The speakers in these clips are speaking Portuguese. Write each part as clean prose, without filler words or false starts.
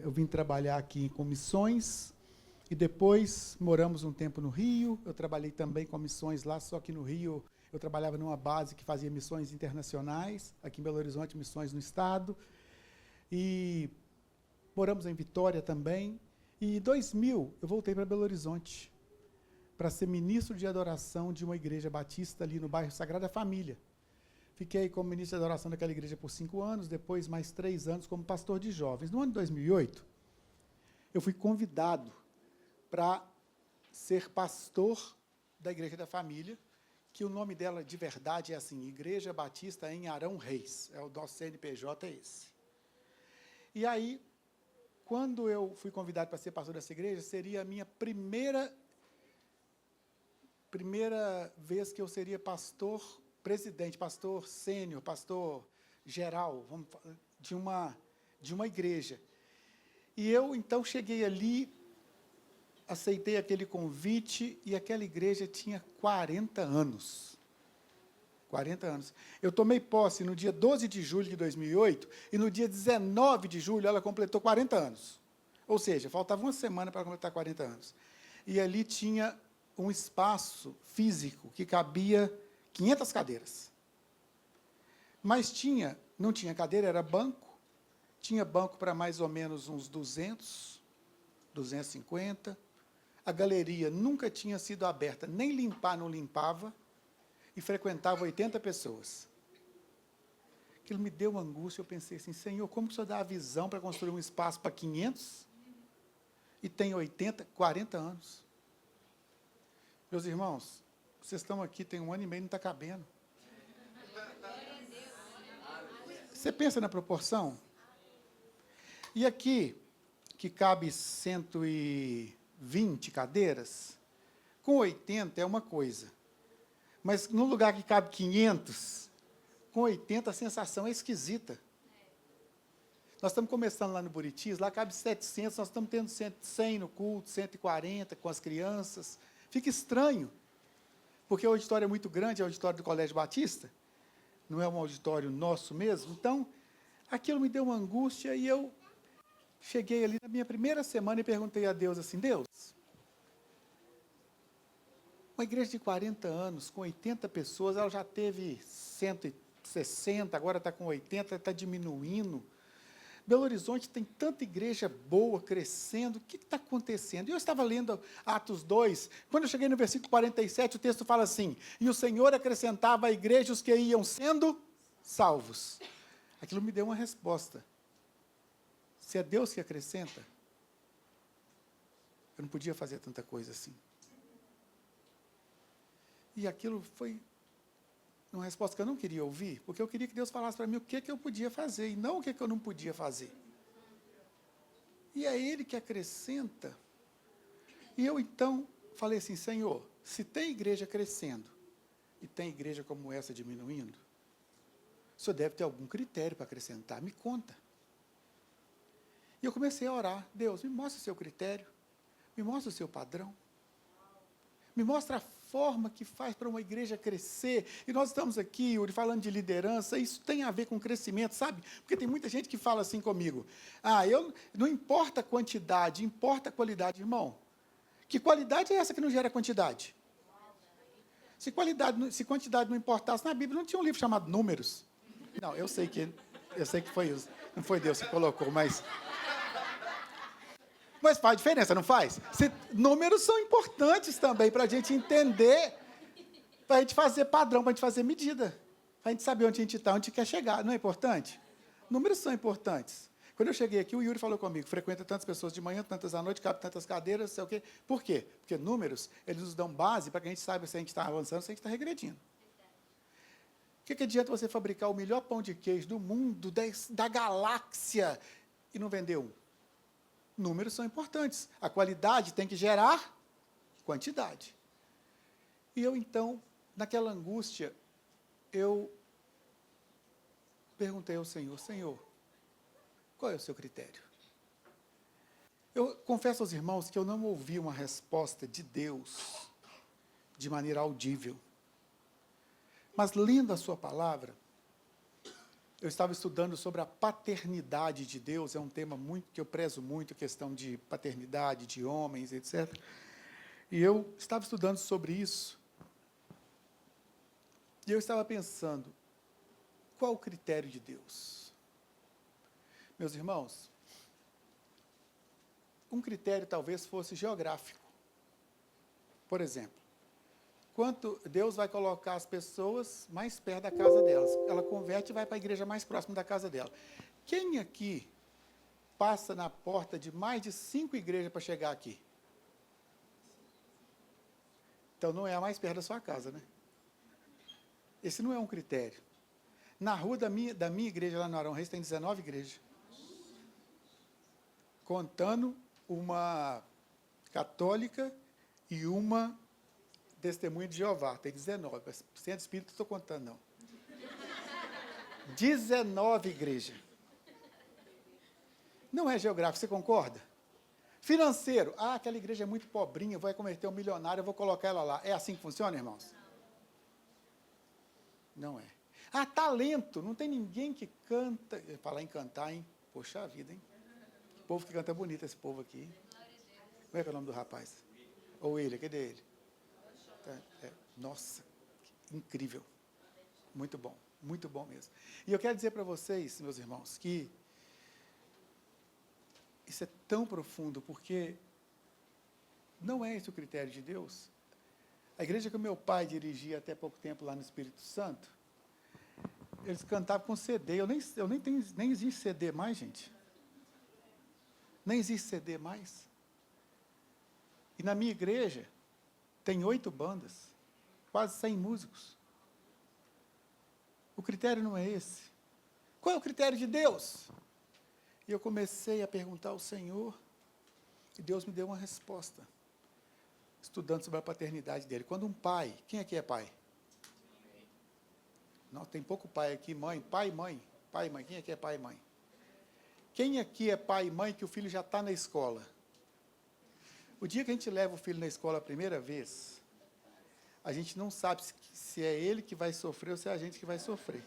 eu vim trabalhar aqui com missões e depois moramos um tempo no Rio. Eu trabalhei também com missões lá, só que no Rio eu trabalhava numa base que fazia missões internacionais, aqui em Belo Horizonte, missões no estado. E moramos em Vitória também. E em 2000 eu voltei para Belo Horizonte para ser ministro de adoração de uma igreja batista ali no bairro Sagrada Família. Fiquei como ministro de adoração daquela igreja por 5 anos, depois mais 3 anos como pastor de jovens. No ano de 2008, eu fui convidado para ser pastor da Igreja da Família, que o nome dela de verdade é assim, Igreja Batista em Arão Reis. O nosso CNPJ é esse. E aí, quando eu fui convidado para ser pastor dessa igreja, seria a minha primeira vez que eu seria pastor presidente, pastor sênior, pastor geral, de uma igreja. E eu, então, cheguei ali, aceitei aquele convite, e aquela igreja tinha 40 anos. 40 anos. Eu tomei posse no dia 12 de julho de 2008, e no dia 19 de julho ela completou 40 anos. Ou seja, faltava uma semana para completar 40 anos. E ali tinha um espaço físico que cabia 500 cadeiras. Mas não tinha cadeira, era banco. Tinha banco para mais ou menos uns 200, 250. A galeria nunca tinha sido aberta, nem limpar não limpava, e frequentava 80 pessoas. Aquilo me deu uma angústia, eu pensei assim, Senhor, como que o Senhor dá a visão para construir um espaço para 500? E tem 80, 40 anos. Meus irmãos, vocês estão aqui, tem 1 ano e meio, não está cabendo. Você pensa na proporção? E aqui, que cabe 120 cadeiras, com 80 é uma coisa. Mas no lugar que cabe 500, com 80 a sensação é esquisita. Nós estamos começando lá no Buritis, lá cabe 700, nós estamos tendo 100 no culto, 140 com as crianças. Fica estranho, porque o auditório é muito grande, é o auditório do Colégio Batista, não é um auditório nosso mesmo. Então, aquilo me deu uma angústia e eu cheguei ali na minha primeira semana e perguntei a Deus assim, Deus, uma igreja de 40 anos, com 80 pessoas, ela já teve 160, agora está com 80, está diminuindo. Belo Horizonte tem tanta igreja boa, crescendo, o que está acontecendo? E eu estava lendo Atos 2, quando eu cheguei no versículo 47, o texto fala assim, e o Senhor acrescentava à igreja os que iam sendo salvos. Aquilo me deu uma resposta. Se é Deus que acrescenta, eu não podia fazer tanta coisa assim. E aquilo foi uma resposta que eu não queria ouvir, porque eu queria que Deus falasse para mim o que eu podia fazer, e não o que eu não podia fazer. E é Ele que acrescenta. E eu, então, falei assim, Senhor, se tem igreja crescendo, e tem igreja como essa diminuindo, o Senhor deve ter algum critério para acrescentar, me conta. E eu comecei a orar, Deus, me mostra o seu critério, me mostra o seu padrão, me mostra a forma que faz para uma igreja crescer. E nós estamos aqui, Yuri, falando de liderança, isso tem a ver com crescimento, sabe? Porque tem muita gente que fala assim comigo, não importa a quantidade, importa a qualidade. Irmão, que qualidade é essa que não gera quantidade? Se quantidade não importasse, na Bíblia não tinha um livro chamado Números. Não, eu sei que foi isso, não foi Deus que colocou, mas faz diferença, não faz? Números são importantes também para a gente entender, para a gente fazer padrão, para a gente fazer medida, para a gente saber onde a gente está, onde a gente quer chegar, não é importante? Números são importantes. Quando eu cheguei aqui, o Yuri falou comigo, frequenta tantas pessoas de manhã, tantas à noite, cabe tantas cadeiras, sei o quê. Por quê? Porque números, eles nos dão base para que a gente saiba se a gente está avançando, se a gente está regredindo. O que adianta você fabricar o melhor pão de queijo do mundo, da galáxia, e não vender um? Números são importantes. A qualidade tem que gerar quantidade. E eu, então, naquela angústia, eu perguntei ao Senhor, Senhor, qual é o seu critério? Eu confesso aos irmãos que eu não ouvi uma resposta de Deus de maneira audível. Mas, lendo a sua palavra, eu estava estudando sobre a paternidade de Deus, é um tema muito que eu prezo muito, a questão de paternidade, de homens, etc. E eu estava estudando sobre isso, e eu estava pensando, qual o critério de Deus? Meus irmãos, um critério talvez fosse geográfico. Por exemplo, quanto Deus vai colocar as pessoas mais perto da casa delas. Ela converte e vai para a igreja mais próxima da casa dela. Quem aqui passa na porta de mais de 5 igrejas para chegar aqui? Então não é a mais perto da sua casa, né? Esse não é um critério. Na rua da minha igreja, lá no Arão Reis, tem 19 igrejas. Contando uma católica e uma Testemunha de Jeová, tem 19, mas Centro Espírita não estou contando, não. 19 igrejas. Não é geográfico, você concorda? Financeiro, aquela igreja é muito pobrinha, vai converter um milionário, eu vou colocar ela lá. É assim que funciona, irmãos? Não é. Talento, não tem ninguém que canta, falar em cantar, hein? Poxa vida, hein? O povo que canta bonito, esse povo aqui. Como é que é o nome do rapaz? Ou ele, cadê ele? Nossa, incrível, muito bom mesmo. E eu quero dizer para vocês, meus irmãos, que isso é tão profundo, porque não é esse o critério de Deus. A igreja que o meu pai dirigia até pouco tempo lá no Espírito Santo, eles cantavam com CD, nem existe CD mais, gente. Nem existe CD mais. E na minha igreja, tem 8 bandas, quase 100 músicos. O critério não é esse. Qual é o critério de Deus? E eu comecei a perguntar ao Senhor, e Deus me deu uma resposta, estudando sobre a paternidade dele. Quando um pai, quem aqui é pai? Não, tem pouco pai aqui, mãe, pai e mãe. Pai e mãe, quem aqui é pai e mãe? Quem aqui é pai e mãe que o filho já está na escola? O dia que a gente leva o filho na escola a primeira vez, a gente não sabe se é ele que vai sofrer ou se é a gente que vai sofrer.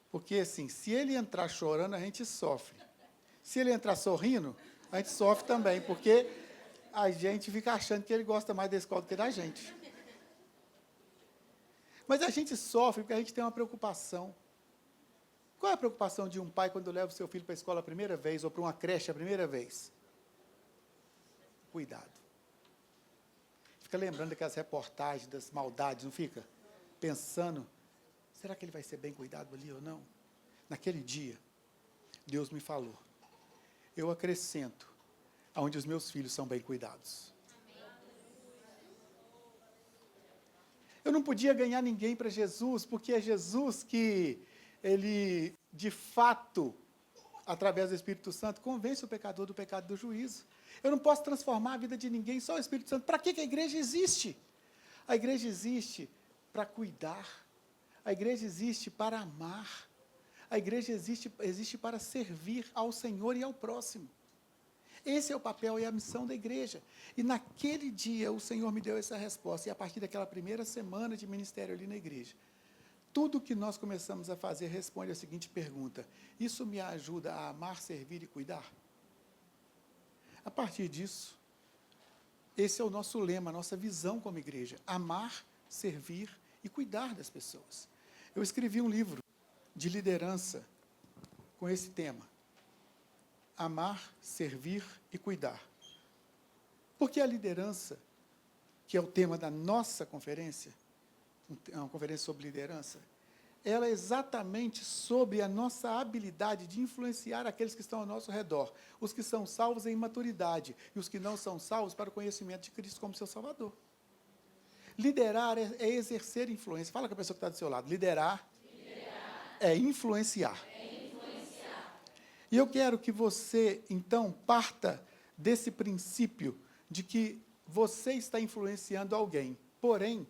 Porque, assim, se ele entrar chorando, a gente sofre. Se ele entrar sorrindo, a gente sofre também, porque a gente fica achando que ele gosta mais da escola do que da gente. Mas a gente sofre porque a gente tem uma preocupação. Qual é a preocupação de um pai quando leva o seu filho para a escola a primeira vez, ou para uma creche a primeira vez? Cuidado. Fica lembrando daquelas reportagens, das maldades, não fica? Pensando, será que ele vai ser bem cuidado ali ou não? Naquele dia, Deus me falou, eu acrescento aonde os meus filhos são bem cuidados. Eu não podia ganhar ninguém para Jesus, porque é Jesus que, ele, de fato, através do Espírito Santo, convence o pecador do pecado e do juízo. Eu não posso transformar a vida de ninguém, só o Espírito Santo. Para que a igreja existe? A igreja existe para cuidar. A igreja existe para amar. A igreja existe para servir ao Senhor e ao próximo. Esse é o papel e a missão da igreja. E naquele dia o Senhor me deu essa resposta. E a partir daquela primeira semana de ministério ali na igreja, tudo que nós começamos a fazer responde a seguinte pergunta: isso me ajuda a amar, servir e cuidar? A partir disso, esse é o nosso lema, a nossa visão como igreja: amar, servir e cuidar das pessoas. Eu escrevi um livro de liderança com esse tema: amar, servir e cuidar. Porque a liderança, que é o tema da nossa conferência, uma conferência sobre liderança, ela é exatamente sobre a nossa habilidade de influenciar aqueles que estão ao nosso redor, os que são salvos em maturidade e os que não são salvos para o conhecimento de Cristo como seu Salvador. Liderar é exercer influência. Fala com a pessoa que está do seu lado. Liderar é influenciar. E eu quero que você, então, parta desse princípio de que você está influenciando alguém. Porém,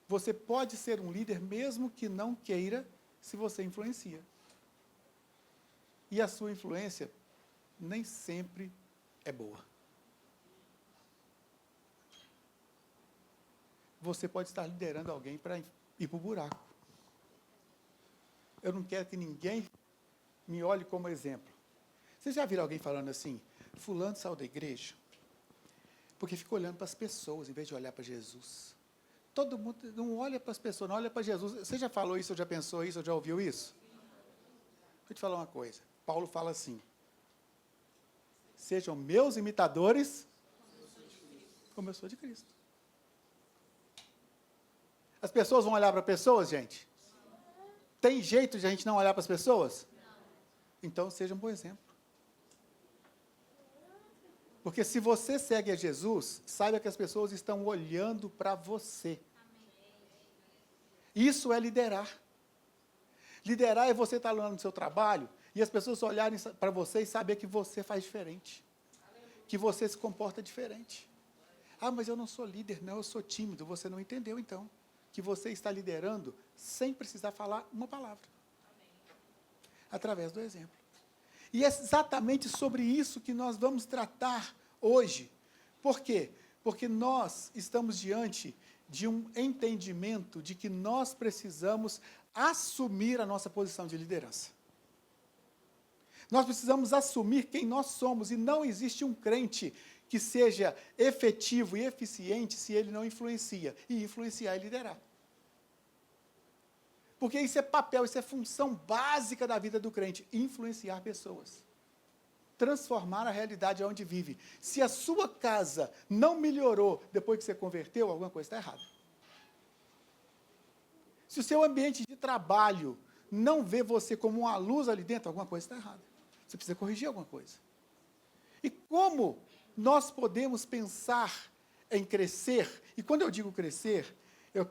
você pode ser um líder mesmo que não queira, se você influencia. E a sua influência nem sempre é boa. Você pode estar liderando alguém para ir para o buraco. eu não quero que ninguém me olhe como exemplo. Vocês já viram alguém falando assim, fulano saiu da igreja? Porque fica olhando para as pessoas, em vez de olhar para Jesus. Todo mundo não olha para as pessoas, não olha para Jesus. Você já falou isso, ou já pensou isso, ou já ouviu isso? Vou te falar uma coisa. Paulo fala assim, sejam meus imitadores, como eu sou de Cristo. As pessoas vão olhar para pessoas, gente? Tem jeito de a gente não olhar para as pessoas? Então, seja um bom exemplo. Porque se você segue a Jesus, saiba que as pessoas estão olhando para você. Isso é liderar. Liderar é você estar lá no seu trabalho e as pessoas olharem para você e saber que você faz diferente. Que você se comporta diferente. Ah, mas eu não sou líder, não, eu sou tímido. Você não entendeu, então, que você está liderando sem precisar falar uma palavra. Através do exemplo. E é exatamente sobre isso que nós vamos tratar hoje. Por quê? Porque nós estamos diante de um entendimento de que nós precisamos assumir a nossa posição de liderança. Nós precisamos assumir quem nós somos, e não existe um crente que seja efetivo e eficiente se ele não influencia, e influenciar é liderar. Porque isso é papel, isso é função básica da vida do crente, influenciar pessoas. Transformar a realidade onde vive. Se a sua casa não melhorou depois que você converteu, alguma coisa está errada. Se o seu ambiente de trabalho não vê você como uma luz ali dentro, alguma coisa está errada. Você precisa corrigir alguma coisa. E como nós podemos pensar em crescer? E quando eu digo crescer,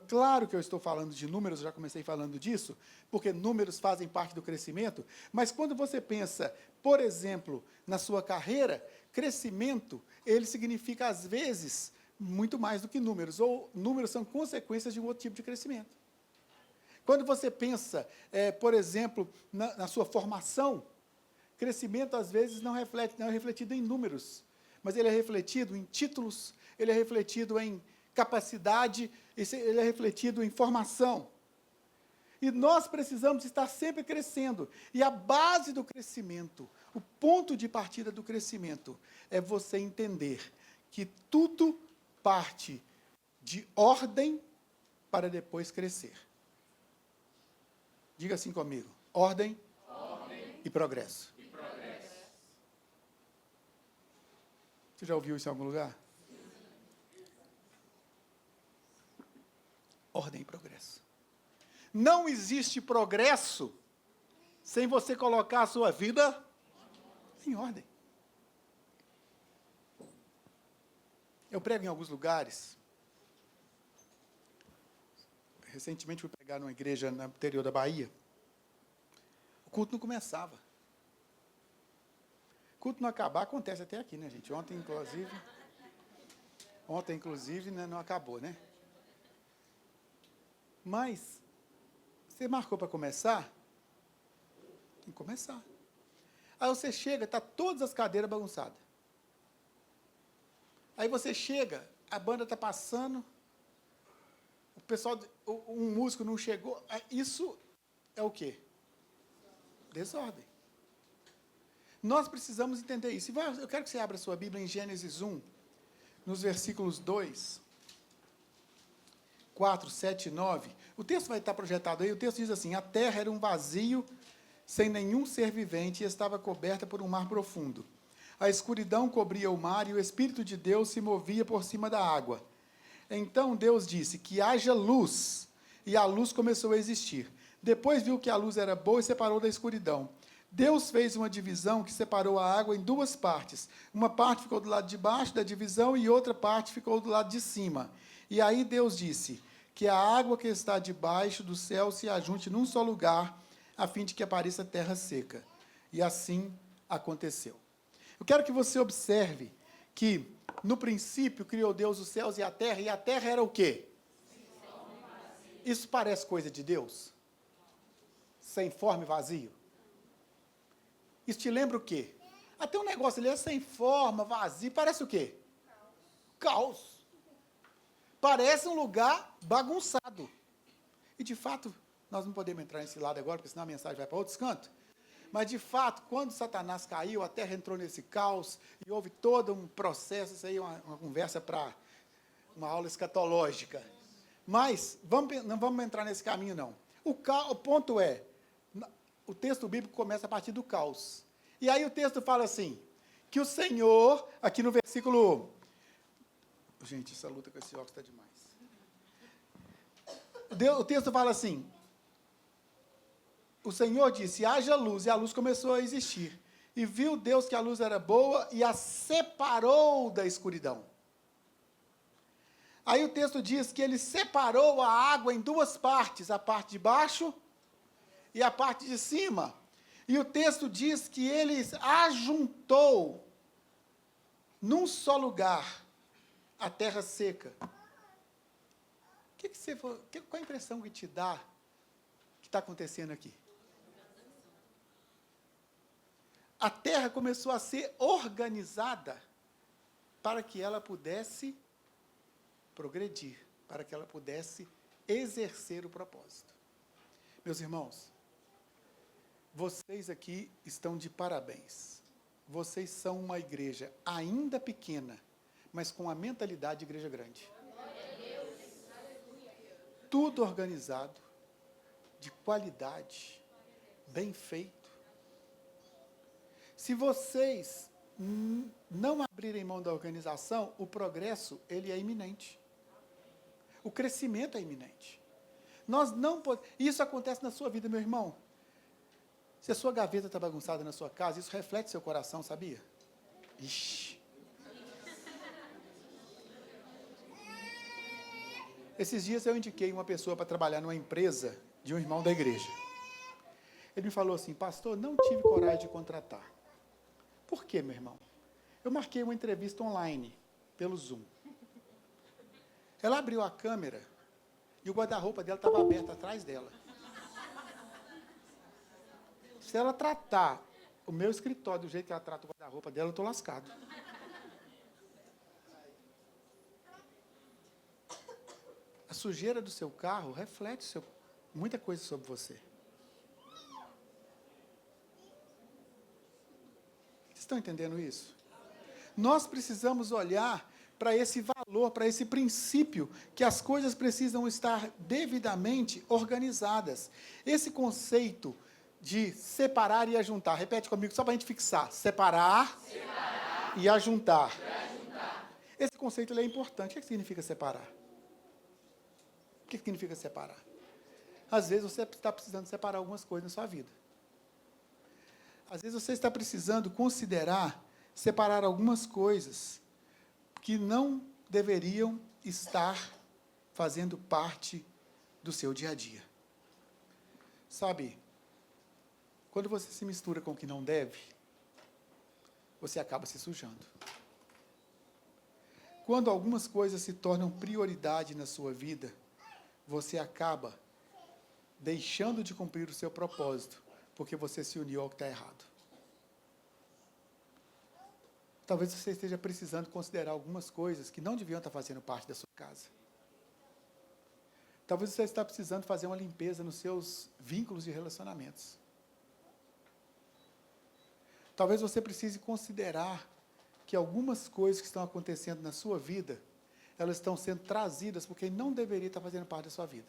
claro que eu estou falando de números, já comecei falando disso, porque números fazem parte do crescimento, mas quando você pensa, por exemplo, na sua carreira, crescimento, ele significa, às vezes, muito mais do que números, ou números são consequências de um outro tipo de crescimento. Quando você pensa, por exemplo, na sua formação, crescimento, às vezes, não é refletido em números, mas ele é refletido em títulos, ele é refletido em capacidade, ele é refletido em formação. E nós precisamos estar sempre crescendo. E a base do crescimento, o ponto de partida do crescimento, é você entender que tudo parte de ordem para depois crescer. Diga assim comigo: ordem e progresso. Você já ouviu isso em algum lugar? Ordem e progresso. Não existe progresso sem você colocar a sua vida em ordem. Eu prego em alguns lugares. Recentemente fui pregar numa igreja no interior da Bahia. O culto não começava. O culto não acabar, acontece até aqui, né, gente? Ontem, inclusive, né, não acabou, né? Mas, você marcou para começar? Tem que começar. Aí você chega, está todas as cadeiras bagunçadas. Aí você chega, a banda está passando, o pessoal, um músico não chegou. Isso é o quê? Desordem. Nós precisamos entender isso. Eu quero que você abra a sua Bíblia em Gênesis 1, nos versículos 2, 4, 7 e 9. O texto vai estar projetado aí. O texto diz assim: a terra era um vazio, sem nenhum ser vivente, e estava coberta por um mar profundo. A escuridão cobria o mar, e o Espírito de Deus se movia por cima da água. Então Deus disse: que haja luz, e a luz começou a existir. Depois viu que a luz era boa e separou da escuridão. Deus fez uma divisão que separou a água em duas partes. Uma parte ficou do lado de baixo da divisão e outra parte ficou do lado de cima. E aí Deus disse: que a água que está debaixo do céu se ajunte num só lugar, a fim de que apareça terra seca. E assim aconteceu. Eu quero que você observe que, no princípio, criou Deus os céus e a terra era o quê? Isso parece coisa de Deus? Sem forma e vazio? Isso te lembra o quê? Até um negócio ali é sem forma, vazio, parece o quê? Caos. Parece um lugar bagunçado. E, de fato, Nós não podemos entrar nesse lado agora, porque senão a mensagem vai para outros cantos. Mas, de fato, quando Satanás caiu, a terra entrou nesse caos, e houve todo um processo, isso aí é uma conversa para uma aula escatológica. Mas, não vamos entrar nesse caminho, não. O ponto é, o texto bíblico começa a partir do caos. E aí o texto fala assim, que o Senhor, aqui no versículo... Gente, essa luta com esse óculos está demais. O texto fala assim, o Senhor disse, haja luz, e a luz começou a existir. E viu Deus que a luz era boa e a separou da escuridão. Aí o texto diz que ele separou a água em duas partes, a parte de baixo e a parte de cima. E o texto diz que ele ajuntou num só lugar a terra seca. Qual a impressão que te dá que está acontecendo aqui? A terra começou a ser organizada para que ela pudesse progredir, para que ela pudesse exercer o propósito. Meus irmãos, vocês aqui estão de parabéns. Vocês são uma igreja ainda pequena, mas com a mentalidade de igreja grande. Tudo organizado, de qualidade, bem feito. Se vocês não abrirem mão da organização, o progresso, ele é iminente. O crescimento é iminente. Nós não podemos... Isso acontece na sua vida, meu irmão. Se a sua gaveta está bagunçada na sua casa, isso reflete seu coração, sabia? Ixi. Esses dias eu indiquei uma pessoa para trabalhar numa empresa de um irmão da igreja. Ele me falou assim, pastor, não tive coragem de contratar. Por quê, meu irmão? Eu marquei uma entrevista online, pelo Zoom. Ela abriu a câmera e o guarda-roupa dela estava aberto atrás dela. Se ela tratar o meu escritório do jeito que ela trata o guarda-roupa dela, eu estou lascado. A sujeira do seu carro reflete muita coisa sobre você. Vocês estão entendendo isso? Nós precisamos olhar para esse valor, para esse princípio, que as coisas precisam estar devidamente organizadas. Esse conceito de separar e ajuntar, repete comigo só para a gente fixar, separar e ajuntar. Esse conceito ele é importante. O que significa separar? O que significa separar? Às vezes você está precisando separar algumas coisas na sua vida. Às vezes você está precisando considerar separar algumas coisas que não deveriam estar fazendo parte do seu dia a dia. Sabe, quando você se mistura com o que não deve, você acaba se sujando. Quando algumas coisas se tornam prioridade na sua vida, você acaba deixando de cumprir o seu propósito, porque você se uniu ao que está errado. Talvez você esteja precisando considerar algumas coisas que não deviam estar fazendo parte da sua casa. Talvez você está precisando fazer uma limpeza nos seus vínculos de relacionamentos. Talvez você precise considerar que algumas coisas que estão acontecendo na sua vida, elas estão sendo trazidas porque não deveria estar fazendo parte da sua vida.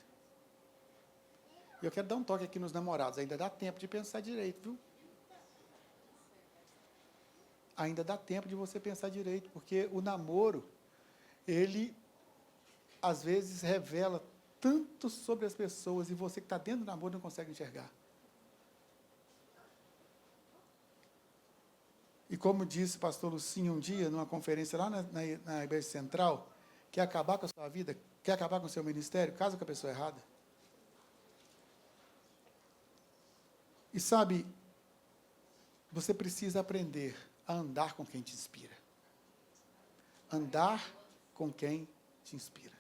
E eu quero dar um toque aqui nos namorados, ainda dá tempo de pensar direito, viu? Ainda dá tempo de você pensar direito, porque o namoro, ele, às vezes, revela tanto sobre as pessoas, e você que está dentro do namoro não consegue enxergar. E como disse o pastor Lucinho um dia, numa conferência lá na Igreja Central, quer acabar com a sua vida, quer acabar com o seu ministério, casa com a pessoa errada. E sabe, você precisa aprender a andar com quem te inspira. Andar com quem te inspira.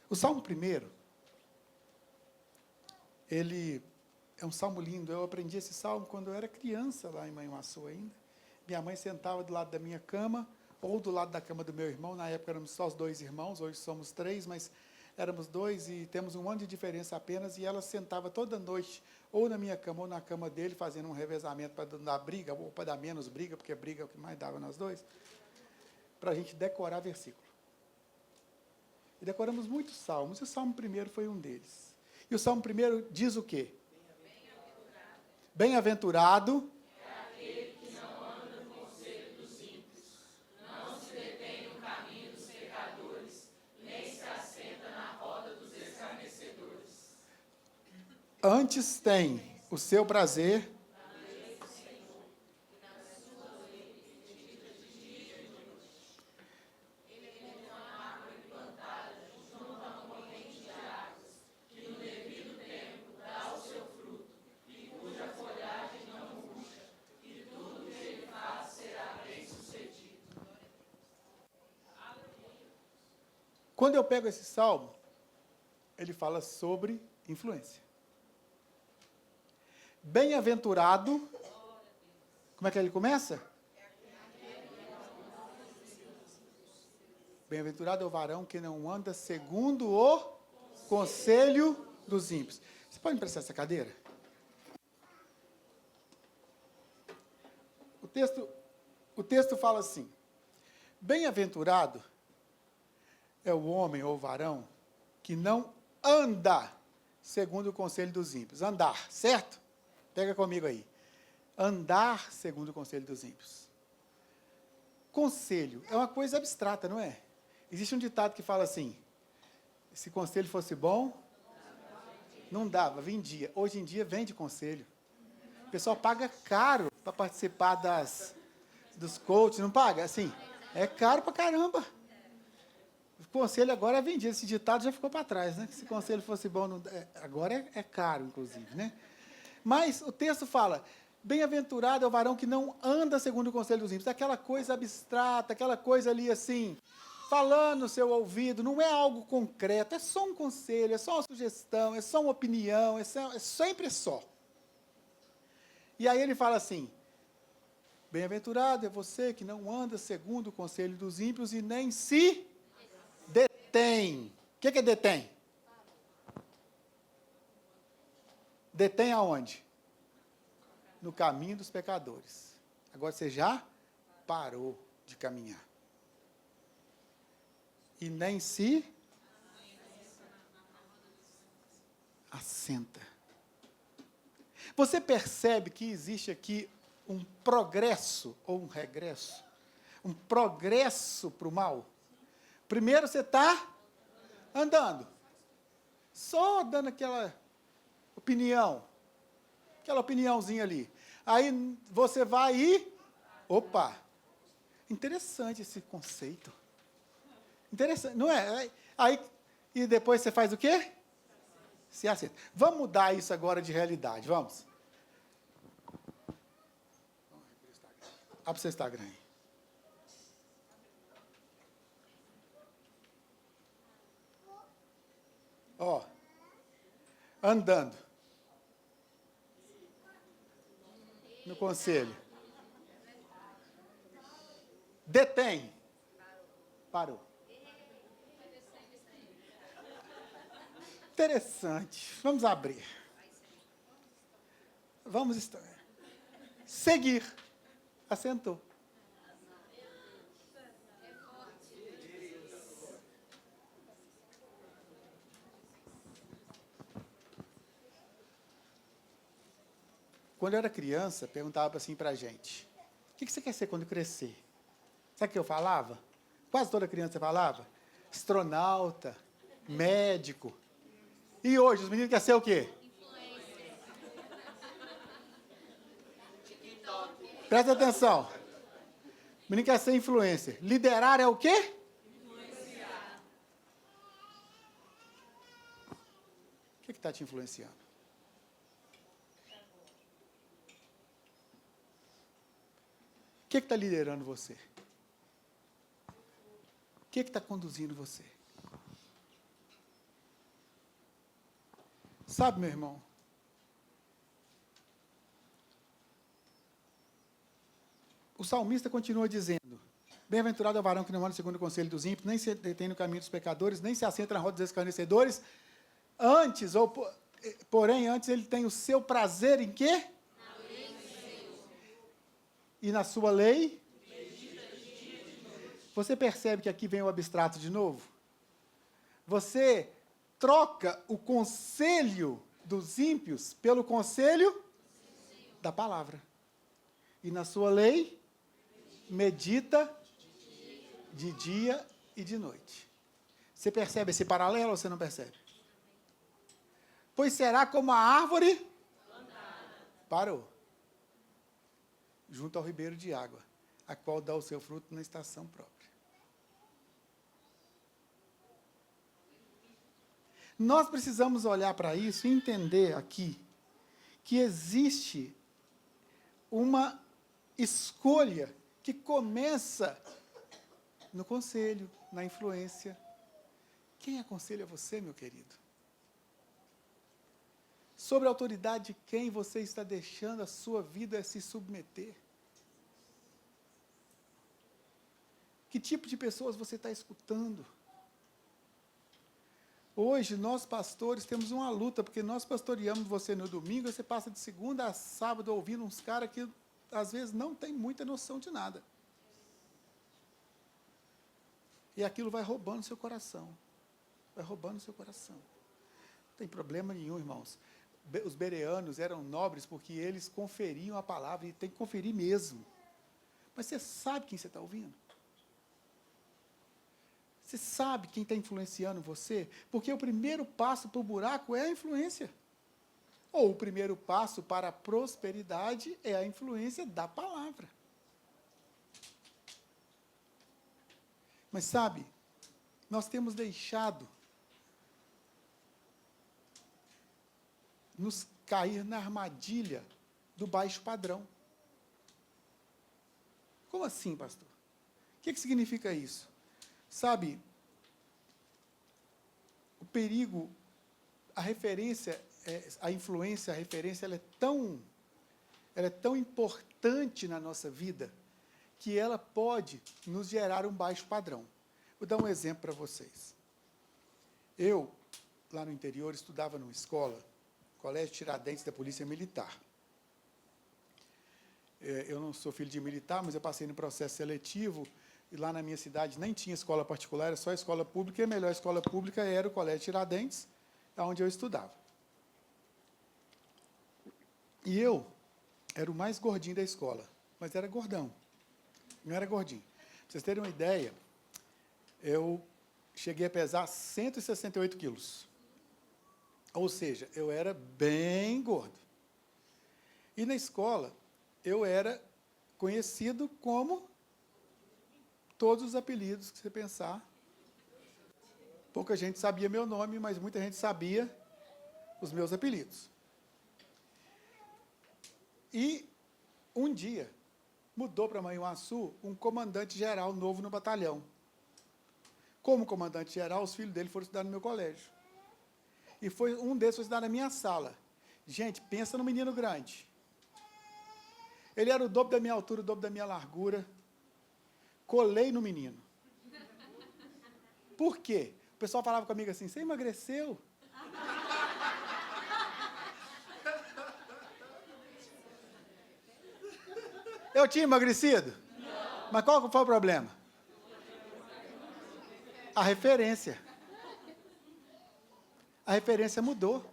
O Salmo 1, ele é um salmo lindo. Eu aprendi esse salmo quando eu era criança, lá em Manhuaçu ainda. Minha mãe sentava do lado da minha cama, ou do lado da cama do meu irmão. Na época éramos só os 2 irmãos, hoje somos 3, mas éramos dois e temos um ano de diferença apenas, e ela sentava toda noite, ou na minha cama ou na cama dele, fazendo um revezamento para não dar briga, ou para dar menos briga, porque briga é o que mais dava nós dois, para a gente decorar versículo. E decoramos muitos salmos, e o Salmo 1 foi um deles. E o Salmo 1 diz o quê? Bem-aventurado é aquele que não anda no conselho dos ímpios, não se detém no caminho dos pecadores, nem se assenta na roda dos escarnecedores. Antes tem o seu prazer Quando eu pego esse salmo, ele fala sobre influência. Bem-aventurado, como é que ele começa? Bem-aventurado é o varão que não anda segundo o conselho dos ímpios. Você pode me prestar essa cadeira? O texto fala assim: bem-aventurado é o homem ou o varão que não anda segundo o conselho dos ímpios. Andar, certo? Pega comigo aí. Andar segundo o conselho dos ímpios. Conselho é uma coisa abstrata, não é? Existe um ditado que fala assim: se conselho fosse bom, não dava, vendia. Hoje em dia vende conselho. O pessoal paga caro para participar dos coaches, não paga? Assim, é caro pra caramba. O conselho agora é vendido. Esse ditado já ficou para trás, né? Se o conselho fosse bom, não, agora é caro, inclusive, né? Mas o texto fala: bem-aventurado é o varão que não anda segundo o conselho dos ímpios. Aquela coisa abstrata, aquela coisa ali assim, falando no seu ouvido, não é algo concreto, é só um conselho, é só uma sugestão, é só uma opinião, é sempre só. E aí ele fala assim: bem-aventurado é você que não anda segundo o conselho dos ímpios e nem se detém. O que é detém? Detém aonde? No caminho dos pecadores. Agora você já parou de caminhar. E nem se assenta. Você percebe que existe aqui um progresso ou um regresso? Um progresso para o mal? Primeiro você está andando. Só dando aquela opiniãozinha ali. Aí você vai e... Opa! Interessante esse conceito. Interessante, não é? Aí, e depois você faz o quê? Se assenta. Vamos mudar isso agora de realidade, vamos? Abre o seu Instagram aí. Ó, andando no conselho. Detém. Parou. Interessante. Vamos abrir. Vamos seguir. Assentou. Quando eu era criança, perguntava assim para a gente: o que você quer ser quando crescer? Sabe o que eu falava? Quase toda criança falava: astronauta, médico. E hoje, os meninos querem ser o quê? Influencer. Presta atenção. O menino quer ser influencer. Liderar é o quê? Influenciar. O que está te influenciando? O que está liderando você? O que está conduzindo você? Sabe, meu irmão, o salmista continua dizendo: Bem-aventurado é o varão que não anda segundo o conselho dos ímpios, nem se detém no caminho dos pecadores, nem se assenta na roda dos escarnecedores. Antes, porém, antes ele tem o seu prazer em quê? E na sua lei? Você percebe que aqui vem o abstrato de novo? Você troca o conselho dos ímpios pelo conselho da palavra. E na sua lei, medita de dia e de noite. Você percebe esse paralelo ou você não percebe? Pois será como a árvore parou, junto ao ribeiro de água, a qual dá o seu fruto na estação própria. Nós precisamos olhar para isso e entender aqui que existe uma escolha que começa no conselho, na influência. Quem aconselha você, meu querido? Sobre a autoridade de quem você está deixando a sua vida se submeter? Que tipo de pessoas você está escutando? Hoje, nós pastores temos uma luta, porque nós pastoreamos você no domingo, e você passa de segunda a sábado ouvindo uns caras que, às vezes, não tem muita noção de nada. E aquilo vai roubando seu coração. Vai roubando seu coração. Não tem problema nenhum, irmãos. Os bereanos eram nobres porque eles conferiam a palavra, e tem que conferir mesmo. Mas você sabe quem você está ouvindo? Você sabe quem está influenciando você? Porque o primeiro passo para o buraco é a influência. Ou o primeiro passo para a prosperidade é a influência da palavra. Mas sabe, nós temos deixado nos cair na armadilha do baixo padrão. Como assim, pastor? O que significa isso? Sabe, o perigo, a referência, a influência, a referência, ela é tão importante na nossa vida, que ela pode nos gerar um baixo padrão. Vou dar um exemplo para vocês. Eu, lá no interior, estudava numa escola, Colégio Tiradentes da Polícia Militar. Eu não sou filho de militar, mas eu passei no processo seletivo, e lá na minha cidade nem tinha escola particular, era só escola pública, e a melhor escola pública era o Colégio Tiradentes, onde eu estudava. E eu era o mais gordinho da escola, mas era gordão, não era gordinho. Para vocês terem uma ideia, eu cheguei a pesar 168 quilos. Ou seja, eu era bem gordo. E na escola, eu era conhecido como todos os apelidos que você pensar. Pouca gente sabia meu nome, mas muita gente sabia os meus apelidos. E um dia, mudou para Manhuaçu um comandante-geral novo no batalhão. Como comandante-geral, os filhos dele foram estudar no meu colégio. E um desses foi estudar na minha sala. Gente, pensa no menino grande. Ele era o dobro da minha altura, o dobro da minha largura. Colei no menino. Por quê? O pessoal falava comigo assim, você emagreceu? Eu tinha emagrecido? Não. Mas qual foi o problema? A referência. A referência mudou.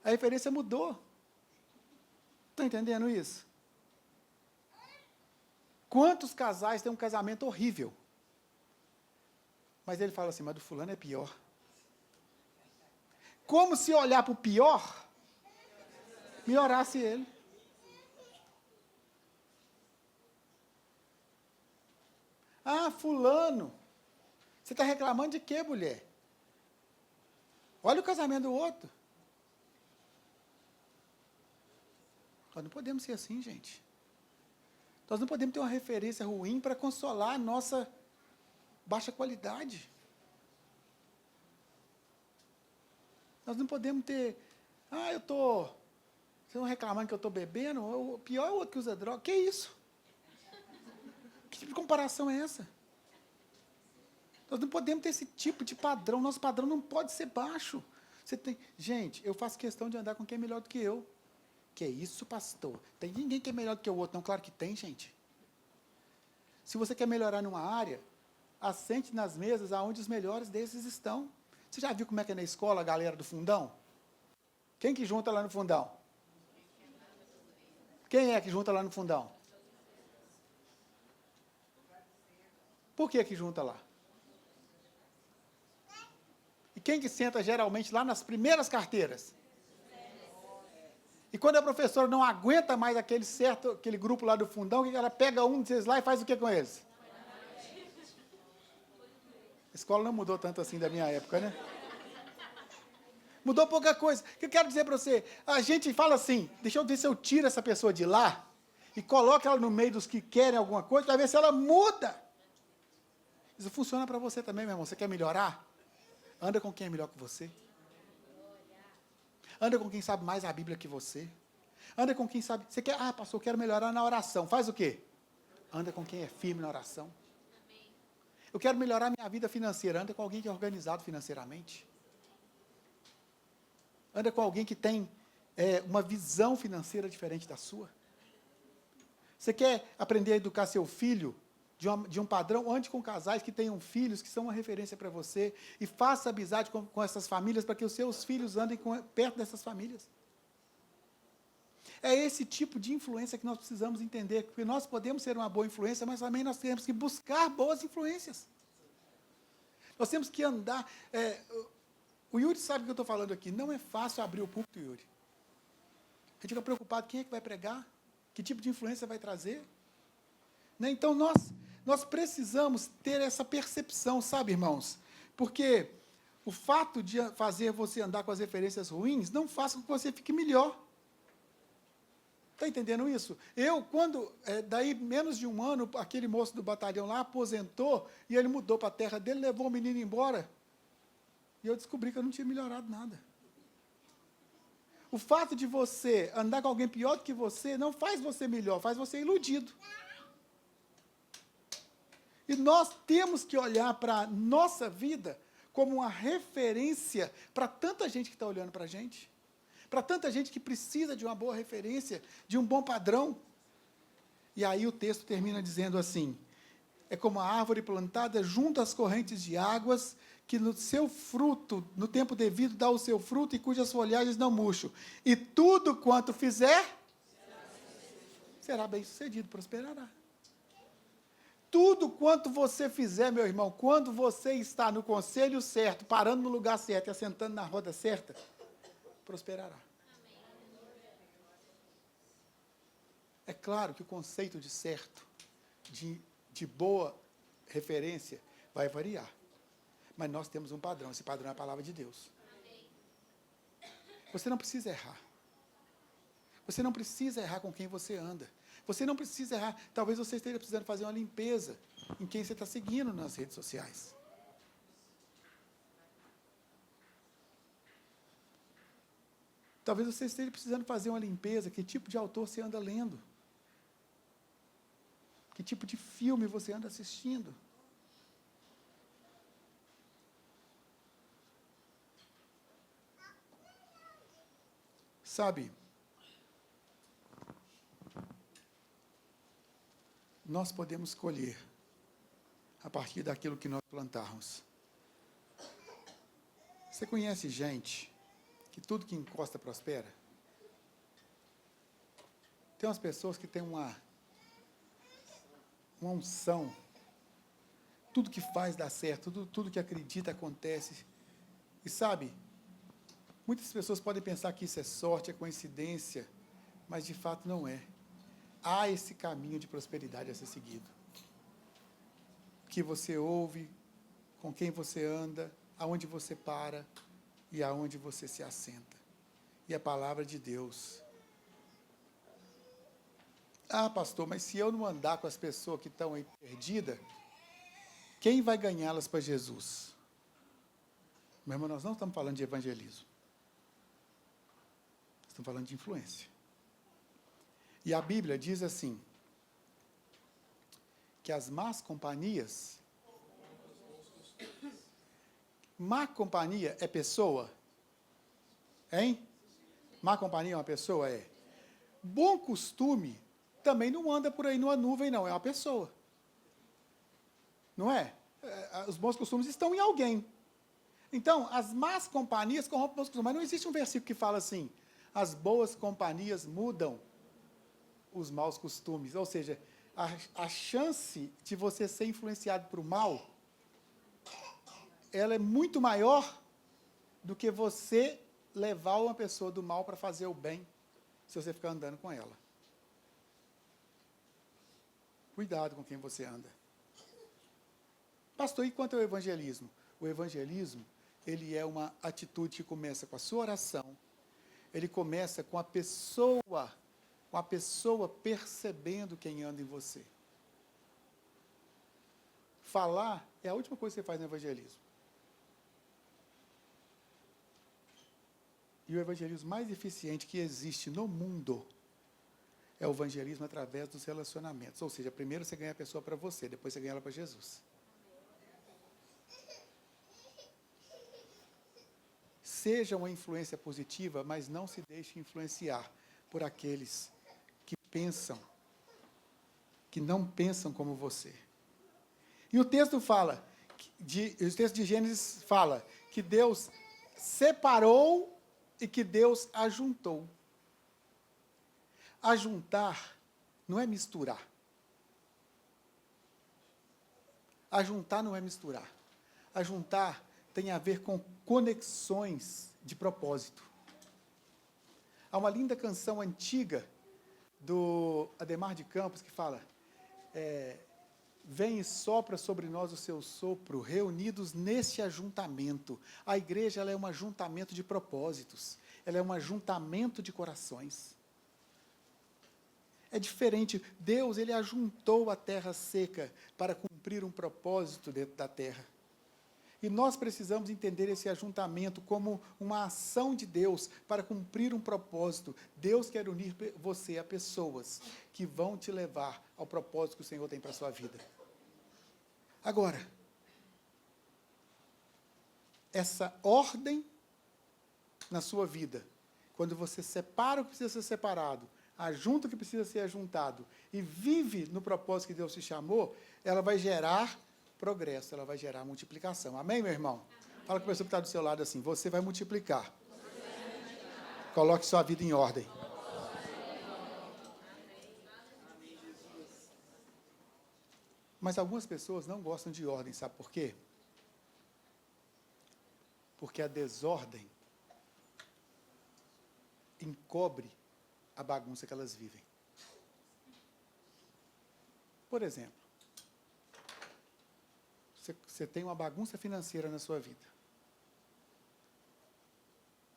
A referência mudou. Estão entendendo isso? Quantos casais têm um casamento horrível? Mas ele fala assim, mas do fulano é pior. Como se olhar para o pior, melhorasse ele. Ah, fulano, você está reclamando de quê, mulher? Olha o casamento do outro. Nós não podemos ser assim, gente. Nós não podemos ter uma referência ruim para consolar a nossa baixa qualidade. Nós não podemos ter... vocês estão reclamando que eu estou bebendo? O pior é o outro que usa droga. Que isso? Que comparação é essa? Nós não podemos ter esse tipo de padrão. Nosso padrão não pode ser baixo. Gente, eu faço questão de andar com quem é melhor do que eu. Que é isso, pastor? Tem ninguém que é melhor do que o outro. Não, claro que tem, gente. Se você quer melhorar numa área, assente nas mesas aonde os melhores desses estão. Você já viu como é que é na escola a galera do fundão? Quem que junta lá no fundão? Quem é que junta lá no fundão? Por que junta lá? E quem que senta geralmente lá nas primeiras carteiras? E quando a professora não aguenta mais aquele grupo lá do fundão, ela pega um desses lá e faz o que com eles? A escola não mudou tanto assim da minha época, né? Mudou pouca coisa. O que eu quero dizer para você? A gente fala assim, deixa eu ver se eu tiro essa pessoa de lá e coloco ela no meio dos que querem alguma coisa, para ver se ela muda. Isso funciona para você também, meu irmão. Você quer melhorar? Anda com quem é melhor que você. Anda com quem sabe mais a Bíblia que você. Anda com quem sabe... Você quer... pastor, eu quero melhorar na oração. Faz o quê? Anda com quem é firme na oração. Eu quero melhorar minha vida financeira. Anda com alguém que é organizado financeiramente. Anda com alguém que tem uma visão financeira diferente da sua. Você quer aprender a educar seu filho de um padrão? Ande com casais que tenham filhos, que são uma referência para você, e faça amizade com essas famílias, para que os seus filhos andem perto dessas famílias. É esse tipo de influência que nós precisamos entender, porque nós podemos ser uma boa influência, mas também nós temos que buscar boas influências. Nós temos que andar... O Yuri sabe o que eu estou falando aqui. Não é fácil abrir o púlpito, Yuri. A gente fica preocupado, quem é que vai pregar? Que tipo de influência vai trazer? Né? Então, nós precisamos ter essa percepção, sabe, irmãos? Porque o fato de fazer você andar com as referências ruins não faz com que você fique melhor. Está entendendo isso? Daí menos de um ano, aquele moço do batalhão lá aposentou, e ele mudou para a terra dele, levou o menino embora. E eu descobri que eu não tinha melhorado nada. O fato de você andar com alguém pior do que você não faz você melhor, faz você iludido. E nós temos que olhar para a nossa vida como uma referência para tanta gente que está olhando para a gente, para tanta gente que precisa de uma boa referência, de um bom padrão. E aí o texto termina dizendo assim: é como a árvore plantada junto às correntes de águas, que no seu fruto, no tempo devido, dá o seu fruto e cujas folhagens não murcham. E tudo quanto fizer, será bem sucedido, prosperará. Tudo quanto você fizer, meu irmão, quando você está no conselho certo, parando no lugar certo e assentando na roda certa, prosperará. É claro que o conceito de certo, de boa referência, vai variar. Mas nós temos um padrão, esse padrão é a palavra de Deus. Você não precisa errar. Você não precisa errar com quem você anda. Você não precisa errar. Talvez você esteja precisando fazer uma limpeza em quem você está seguindo nas redes sociais. Talvez você esteja precisando fazer uma limpeza. Que tipo de autor você anda lendo? Que tipo de filme você anda assistindo? Sabe, nós podemos colher a partir daquilo que nós plantarmos. Você conhece gente que tudo que encosta prospera? Tem umas pessoas que têm uma unção. Tudo que faz dá certo, tudo que acredita acontece. E sabe, muitas pessoas podem pensar que isso é sorte, é coincidência, mas de fato não é. Há esse caminho de prosperidade a ser seguido. O que você ouve, com quem você anda, aonde você para e aonde você se assenta. E a palavra de Deus. Pastor, mas se eu não andar com as pessoas que estão aí perdidas, quem vai ganhá-las para Jesus? Meu irmão, nós não estamos falando de evangelismo. Estamos falando de influência. E a Bíblia diz assim, que que as más companhias... Má companhia é pessoa? Hein? Má companhia é uma pessoa? É. Bom costume também não anda por aí numa nuvem, não. É uma pessoa. Não é? Os bons costumes estão em alguém. Então, as más companhias corrompem os bons costumes. Mas não existe um versículo que fala assim, as boas companhias mudam os maus costumes. Ou seja, a chance de você ser influenciado por mal, ela é muito maior do que você levar uma pessoa do mal para fazer o bem, se você ficar andando com ela. Cuidado com quem você anda. Pastor, e quanto ao evangelismo? O evangelismo, ele é uma atitude que começa com a sua oração, ele começa com a pessoa percebendo quem anda em você. Falar é a última coisa que você faz no evangelismo. E o evangelismo mais eficiente que existe no mundo é o evangelismo através dos relacionamentos. Ou seja, primeiro você ganha a pessoa para você, depois você ganha ela para Jesus. Seja uma influência positiva, mas não se deixe influenciar por aqueles que não pensam como você. E o texto fala, o texto de Gênesis fala que Deus separou e que Deus ajuntou. Ajuntar não é misturar. Ajuntar não é misturar. Ajuntar tem a ver com conexões de propósito. Há uma linda canção antiga do Adhemar de Campos que fala, vem e sopra sobre nós o seu sopro, reunidos neste ajuntamento. A igreja ela é um ajuntamento de propósitos, ela é um ajuntamento de corações. É diferente, Deus ele ajuntou a terra seca para cumprir um propósito dentro da terra. E nós precisamos entender esse ajuntamento como uma ação de Deus para cumprir um propósito. Deus quer unir você a pessoas que vão te levar ao propósito que o Senhor tem para a sua vida. Agora, essa ordem na sua vida, quando você separa o que precisa ser separado, ajunta o que precisa ser ajuntado e vive no propósito que Deus te chamou, ela vai gerar progresso, ela vai gerar multiplicação. Amém, meu irmão? Fala com a pessoa que está do seu lado assim, você vai multiplicar. Coloque sua vida em ordem. Mas algumas pessoas não gostam de ordem, sabe por quê? Porque a desordem encobre a bagunça que elas vivem. Por exemplo, você tem uma bagunça financeira na sua vida.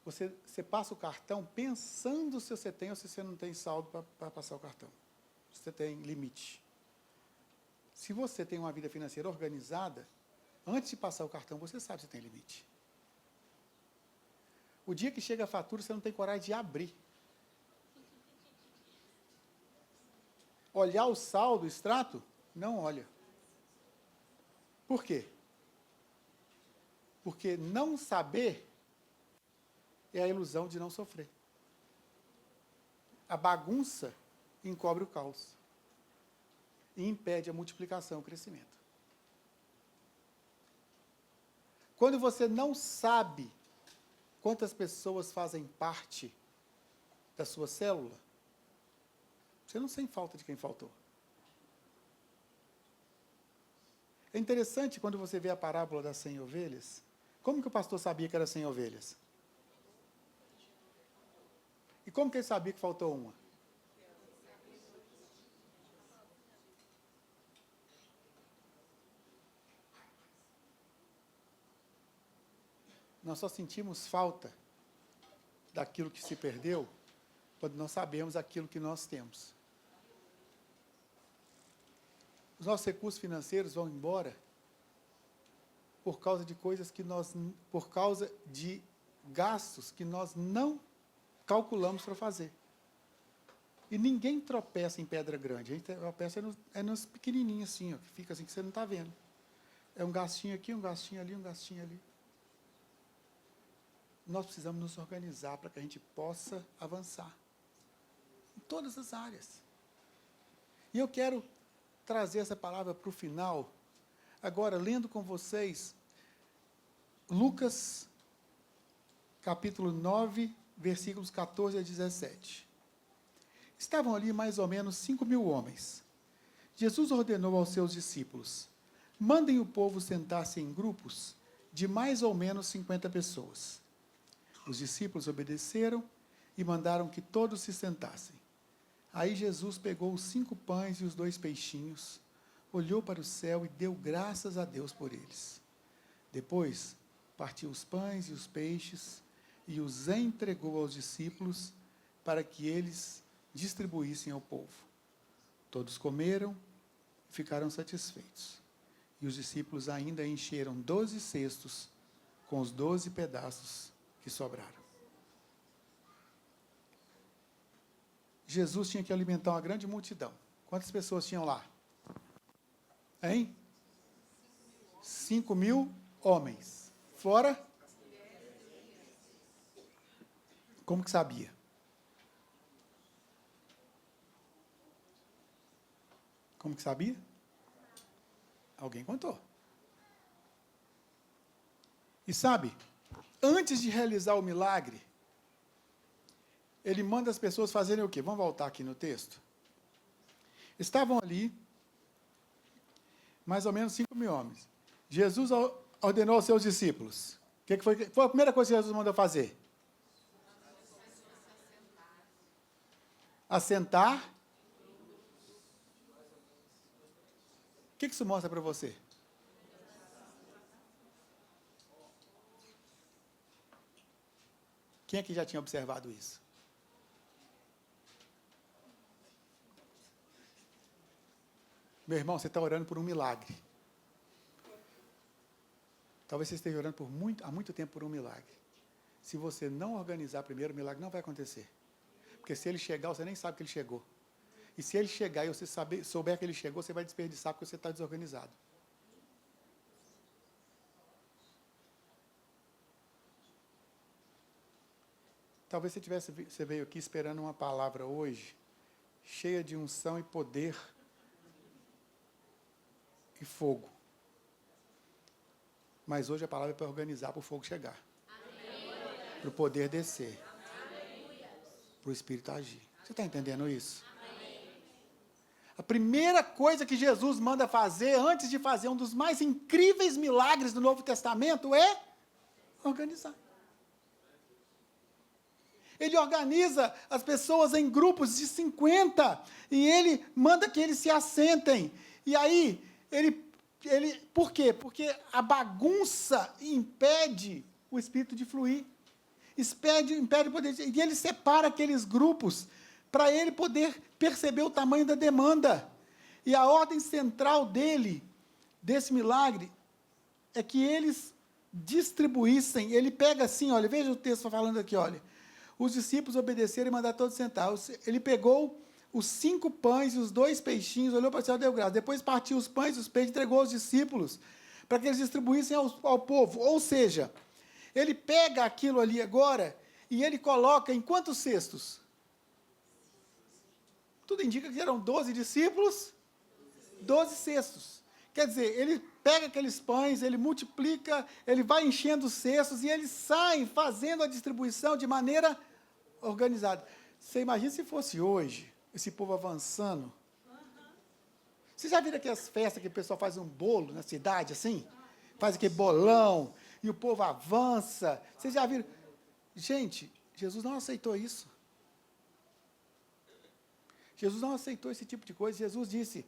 Você passa o cartão pensando se você tem ou se você não tem saldo para passar o cartão. Se você tem limite. Se você tem uma vida financeira organizada, antes de passar o cartão, você sabe se tem limite. O dia que chega a fatura, você não tem coragem de abrir. Olhar o saldo, o extrato, não olha. Por quê? Porque não saber é a ilusão de não sofrer. A bagunça encobre o caos e impede a multiplicação e o crescimento. Quando você não sabe quantas pessoas fazem parte da sua célula, você não sente falta de quem faltou. É interessante quando você vê a parábola das 100 ovelhas. Como que o pastor sabia que era 100 ovelhas? E como que ele sabia que faltou uma? Nós só sentimos falta daquilo que se perdeu quando nós sabemos aquilo que nós temos. Os nossos recursos financeiros vão embora por causa de por causa de gastos que nós não calculamos para fazer. E ninguém tropeça em pedra grande. A gente tropeça nos pequenininhos assim, ó, que fica assim que você não está vendo. É um gastinho aqui, um gastinho ali, um gastinho ali. Nós precisamos nos organizar para que a gente possa avançar. Em todas as áreas. E eu quero trazer essa palavra para o final, agora lendo com vocês Lucas, capítulo 9, versículos 14 a 17. Estavam ali mais ou menos 5.000 homens. Jesus ordenou aos seus discípulos: mandem o povo sentar-se em grupos de mais ou menos 50 pessoas. Os discípulos obedeceram e mandaram que todos se sentassem. Aí Jesus pegou os 5 pães e os 2 peixinhos, olhou para o céu e deu graças a Deus por eles. Depois, partiu os pães e os peixes e os entregou aos discípulos para que eles distribuíssem ao povo. Todos comeram e ficaram satisfeitos. E os discípulos ainda encheram 12 cestos com os 12 pedaços que sobraram. Jesus tinha que alimentar uma grande multidão. Quantas pessoas tinham lá? Hein? 5.000 homens. Fora? Como que sabia? Como que sabia? Alguém contou. E sabe, antes de realizar o milagre, ele manda as pessoas fazerem o quê? Vamos voltar aqui no texto. Estavam ali, mais ou menos 5.000 homens. Jesus ordenou aos seus discípulos. O que foi a primeira coisa que Jesus mandou fazer? Assentar. O que isso mostra para você? Quem aqui já tinha observado isso? Meu irmão, você está orando por um milagre. Talvez você esteja orando há muito tempo por um milagre. Se você não organizar primeiro, o milagre não vai acontecer. Porque se ele chegar, você nem sabe que ele chegou. E se ele chegar e você souber que ele chegou, você vai desperdiçar porque você está desorganizado. Talvez você veio aqui esperando uma palavra hoje, cheia de unção e poder e fogo. Mas hoje a palavra é para organizar, para o fogo chegar. Para o poder descer. Para o Espírito agir. Você está entendendo isso? A primeira coisa que Jesus manda fazer, antes de fazer um dos mais incríveis milagres do Novo Testamento, é organizar. Ele organiza as pessoas em grupos de 50, e ele manda que eles se assentem. E aí, por quê? Porque a bagunça impede o Espírito de fluir. Impede o poder. E ele separa aqueles grupos para ele poder perceber o tamanho da demanda. E a ordem central desse milagre, é que eles distribuíssem. Ele pega assim, olha, veja o texto falando aqui, olha. Os discípulos obedeceram e mandaram todos sentar. Ele pegou os 5 pães e os 2 peixinhos, olhou para o céu e deu graça. Depois partiu os pães e os peixes, entregou aos discípulos, para que eles distribuíssem ao povo. Ou seja, ele pega aquilo ali agora e ele coloca em quantos cestos? Tudo indica que eram 12 discípulos, 12 cestos. Quer dizer, ele pega aqueles pães, ele multiplica, ele vai enchendo os cestos e eles saem fazendo a distribuição de maneira organizada. Você imagina se fosse hoje, esse povo avançando. Você já viram aquelas festas que o pessoal faz um bolo na cidade, assim? Faz aquele bolão e o povo avança. Vocês já viram? Gente, Jesus não aceitou isso. Jesus não aceitou esse tipo de coisa. Jesus disse,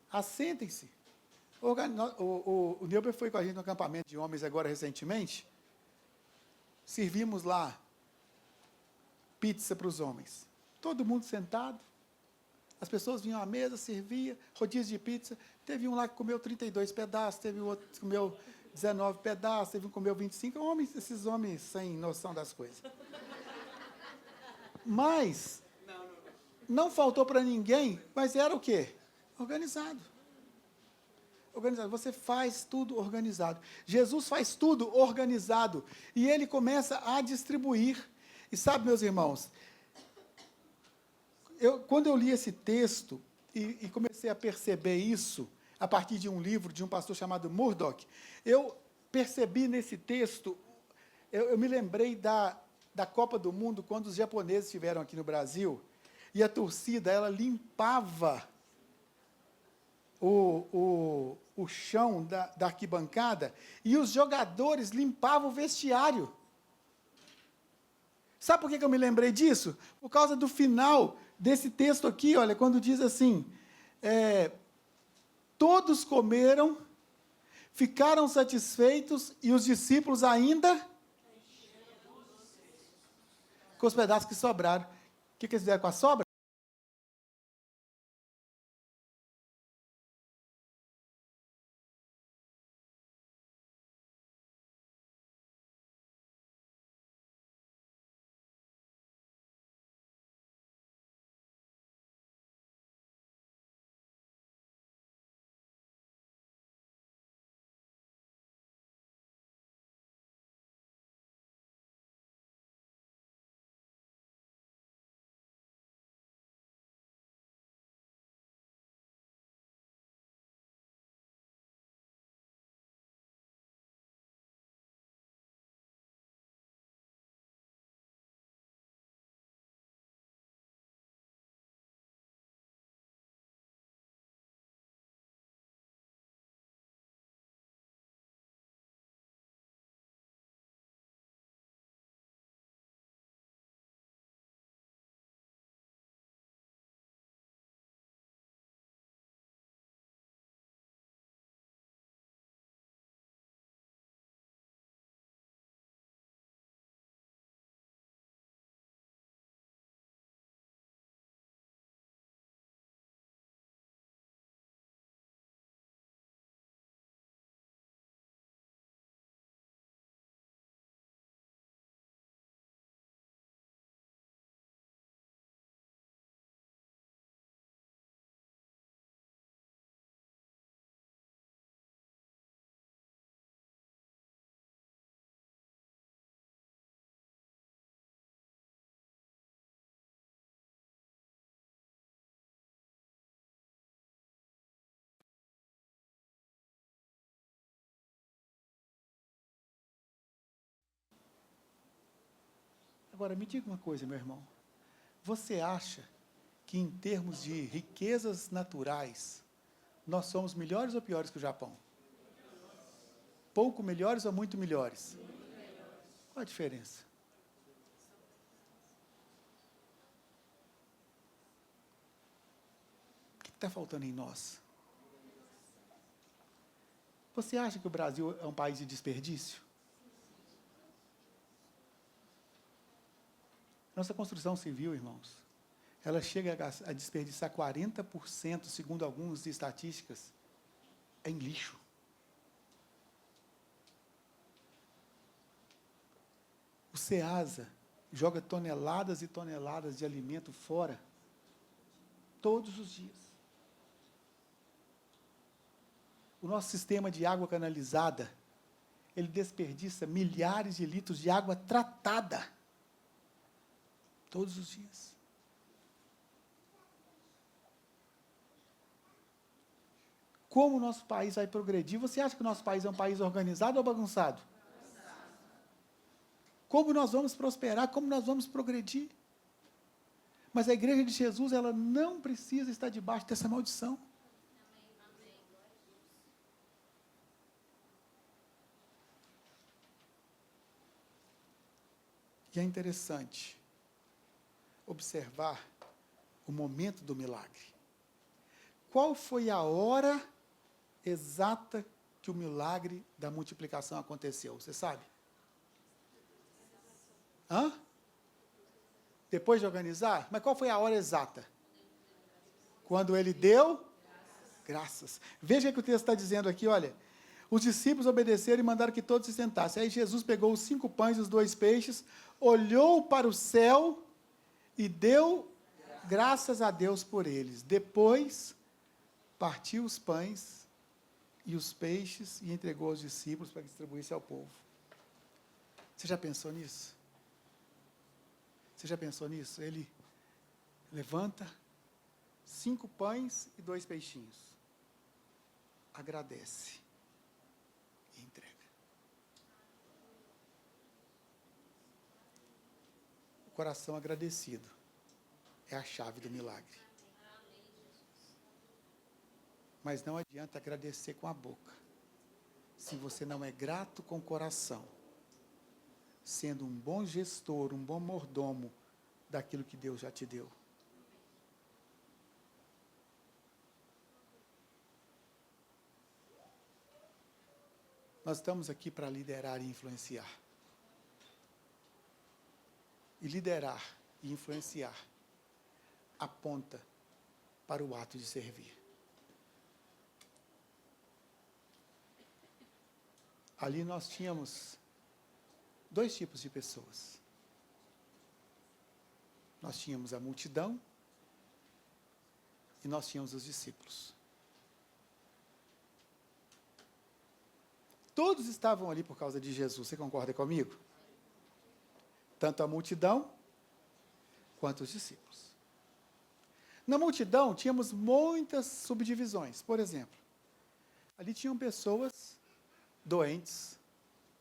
assentem-se. O Neuber foi com a gente no acampamento de homens agora recentemente. Servimos lá pizza para os homens. Todo mundo sentado. As pessoas vinham à mesa, servia, rodízio de pizza. Teve um lá que comeu 32 pedaços, teve outro que comeu 19 pedaços, teve um que comeu 25. Esses homens sem noção das coisas. Mas Não faltou para ninguém, mas era o quê? Organizado. Organizado. Você faz tudo organizado. Jesus faz tudo organizado. E ele começa a distribuir. E sabe, meus irmãos, quando eu li esse texto e comecei a perceber isso, a partir de um livro de um pastor chamado Murdoch, eu percebi nesse texto, eu me lembrei da Copa do Mundo, quando os japoneses estiveram aqui no Brasil, e a torcida, ela limpava o chão da arquibancada, e os jogadores limpavam o vestiário. Sabe por que eu me lembrei disso? Por causa do final desse texto aqui, olha, quando diz assim, todos comeram, ficaram satisfeitos, e os discípulos ainda com os pedaços que sobraram. O que eles fizeram com a sobra? Agora, me diga uma coisa, meu irmão. Você acha que, em termos de riquezas naturais, nós somos melhores ou piores que o Japão? Pouco melhores ou muito melhores? Qual a diferença? O que está faltando em nós? Você acha que o Brasil é um país de desperdício? Nossa construção civil, irmãos, ela chega a desperdiçar 40%, segundo algumas estatísticas, em lixo. O SEASA joga toneladas e toneladas de alimento fora, todos os dias. O nosso sistema de água canalizada, ele desperdiça milhares de litros de água tratada, todos os dias. Como o nosso país vai progredir? Você acha que o nosso país é um país organizado ou bagunçado? Como nós vamos prosperar? Como nós vamos progredir? Mas a igreja de Jesus, ela não precisa estar debaixo dessa maldição. E é interessante observar o momento do milagre. Qual foi a hora exata que o milagre da multiplicação aconteceu? Você sabe? Hã? Depois de organizar? Mas qual foi a hora exata? Quando ele deu graças. Veja o que o texto está dizendo aqui, olha. Os discípulos obedeceram e mandaram que todos se sentassem. Aí Jesus pegou os 5 pães e os 2 peixes, olhou para o céu e deu graças a Deus por eles. Depois, partiu os pães e os peixes e entregou aos discípulos para que distribuísse ao povo. Você já pensou nisso? Você já pensou nisso? Ele levanta 5 pães e 2 peixinhos. Agradece e entrega. O coração agradecido é a chave do milagre. Mas não adianta agradecer com a boca, se você não é grato com o coração, sendo um bom gestor, um bom mordomo daquilo que Deus já te deu. Nós estamos aqui para liderar e influenciar. E liderar e influenciar aponta para o ato de servir. Ali nós tínhamos 2 tipos de pessoas. Nós tínhamos a multidão e nós tínhamos os discípulos. Todos estavam ali por causa de Jesus, você concorda comigo? Tanto a multidão quanto os discípulos. Na multidão tínhamos muitas subdivisões. Por exemplo, ali tinham pessoas doentes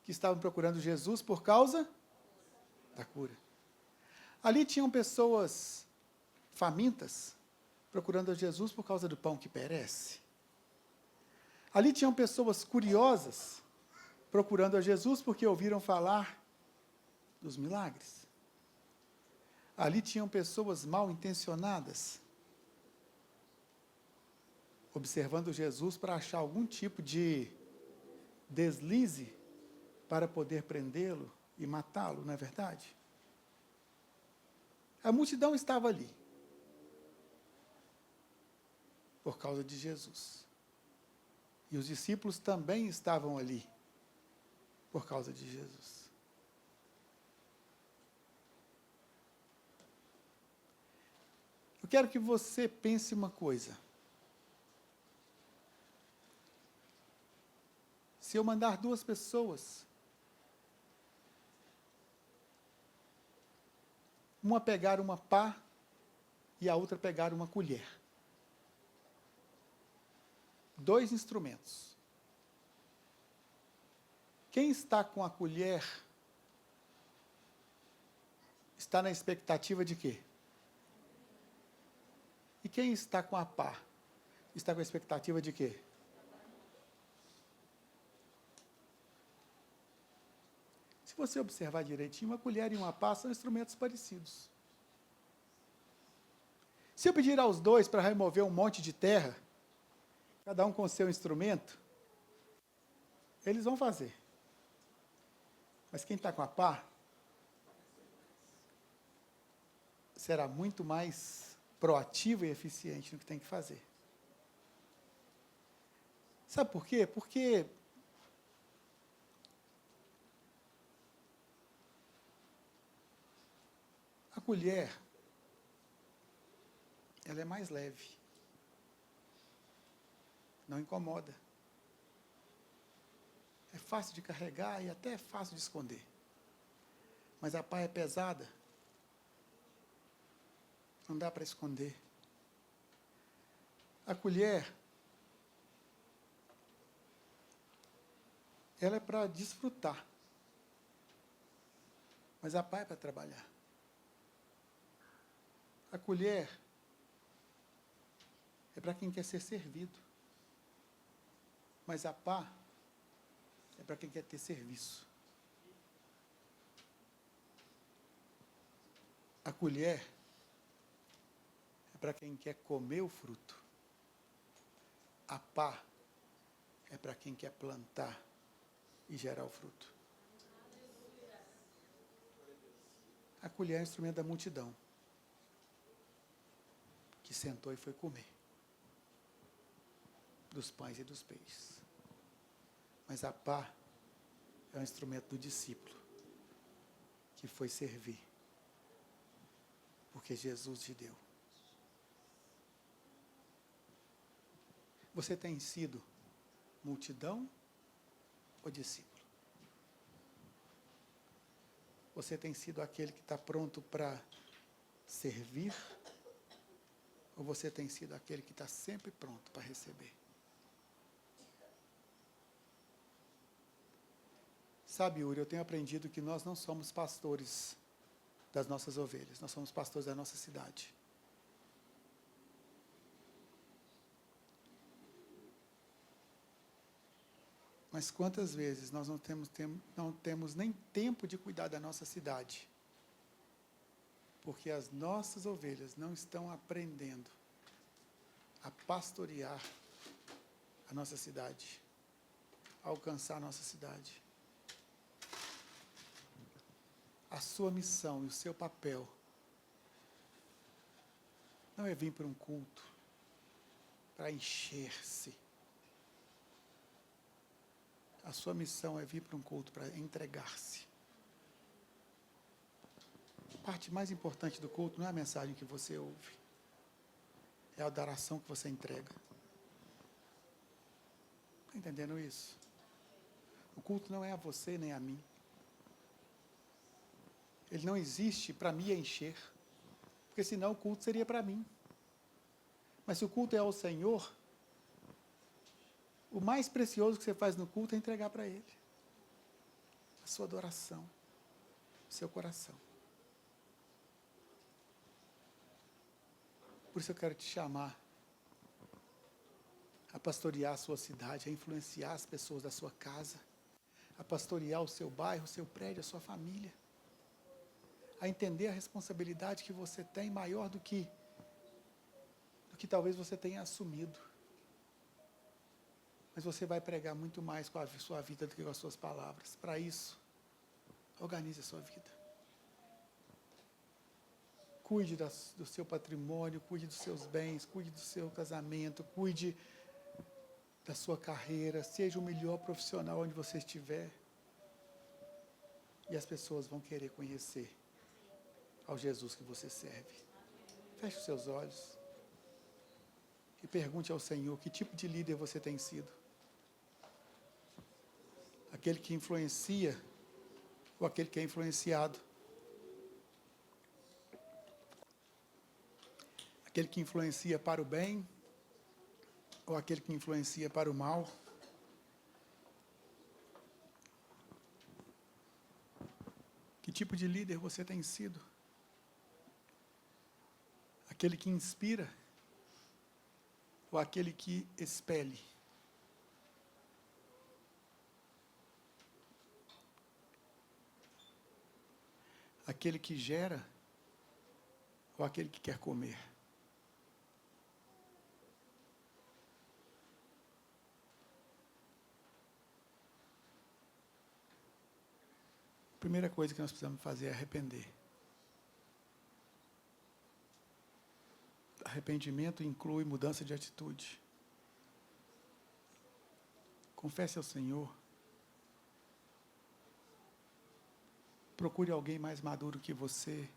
que estavam procurando Jesus por causa da cura. Ali tinham pessoas famintas procurando Jesus por causa do pão que perece. Ali tinham pessoas curiosas procurando a Jesus porque ouviram falar dos milagres. Ali tinham pessoas mal intencionadas observando Jesus para achar algum tipo de deslize para poder prendê-lo e matá-lo, não é verdade? A multidão estava ali por causa de Jesus. E os discípulos também estavam ali por causa de Jesus. Eu quero que você pense uma coisa. Se eu mandar 2 pessoas, uma pegar uma pá e a outra pegar uma colher. 2 instrumentos. Quem está com a colher está na expectativa de quê? E quem está com a pá está com a expectativa de quê? Se você observar direitinho, uma colher e uma pá são instrumentos parecidos. Se eu pedir aos 2 para remover um monte de terra, cada um com o seu instrumento, eles vão fazer. Mas quem está com a pá será muito mais proativo e eficiente no que tem que fazer. Sabe por quê? Porque a colher, ela é mais leve. Não incomoda. É fácil de carregar e até é fácil de esconder. Mas a pá é pesada. Não dá para esconder. A colher, ela é para desfrutar. Mas a pá é para trabalhar. A colher é para quem quer ser servido. Mas a pá é para quem quer ter serviço. A colher é para quem quer comer o fruto. A pá é para quem quer plantar e gerar o fruto. A colher é o instrumento da multidão, que sentou e foi comer dos pães e dos peixes. Mas a pá é o instrumento do discípulo, que foi servir, porque Jesus te deu. Você tem sido multidão ou discípulo? Você tem sido aquele que está pronto para servir? Ou você tem sido aquele que está sempre pronto para receber? Sabe, Yuri, eu tenho aprendido que nós não somos pastores das nossas ovelhas, nós somos pastores da nossa cidade. Mas quantas vezes nós não temos nem tempo de cuidar da nossa cidade? Porque as nossas ovelhas não estão aprendendo a pastorear a nossa cidade, a alcançar a nossa cidade. A sua missão e o seu papel não é vir para um culto para encher-se. A sua missão é vir para um culto para entregar-se. A parte mais importante do culto não é a mensagem que você ouve, é a adoração que você entrega. Está entendendo isso? O culto não é a você nem a mim. Ele não existe para me encher, porque senão o culto seria para mim. Mas se o culto é ao Senhor, o mais precioso que você faz no culto é entregar para Ele a sua adoração, o seu coração. Por isso eu quero te chamar a pastorear a sua cidade, a influenciar as pessoas da sua casa, a pastorear o seu bairro, o seu prédio, a sua família, a entender a responsabilidade que você tem maior do que talvez você tenha assumido. Mas você vai pregar muito mais com a sua vida do que com as suas palavras. Para isso, organize a sua vida. Cuide do seu patrimônio, cuide dos seus bens, cuide do seu casamento, cuide da sua carreira, seja o melhor profissional onde você estiver. E as pessoas vão querer conhecer ao Jesus que você serve. Feche os seus olhos e pergunte ao Senhor que tipo de líder você tem sido. Aquele que influencia ou aquele que é influenciado? Aquele que influencia para o bem ou aquele que influencia para o mal? Que tipo de líder você tem sido? Aquele que inspira ou aquele que expele? Aquele que gera ou aquele que quer comer? A primeira coisa que nós precisamos fazer é arrepender. Arrependimento inclui mudança de atitude. Confesse ao Senhor. Procure alguém mais maduro que você.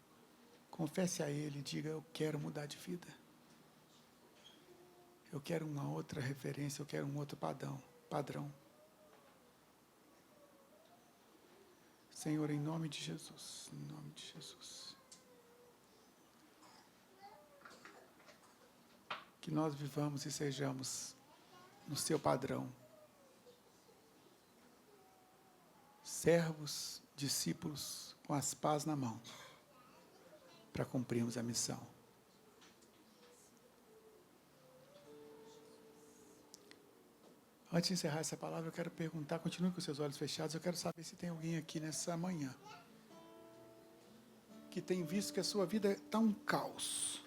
Confesse a Ele e diga: eu quero mudar de vida. Eu quero uma outra referência, eu quero um outro padrão. Senhor, em nome de Jesus, em nome de Jesus. Que nós vivamos e sejamos no seu padrão. Servos, discípulos, com as pás na mão, para cumprirmos a missão. Antes de encerrar essa palavra, eu quero perguntar, continue com seus olhos fechados, eu quero saber se tem alguém aqui nessa manhã que tem visto que a sua vida está um caos.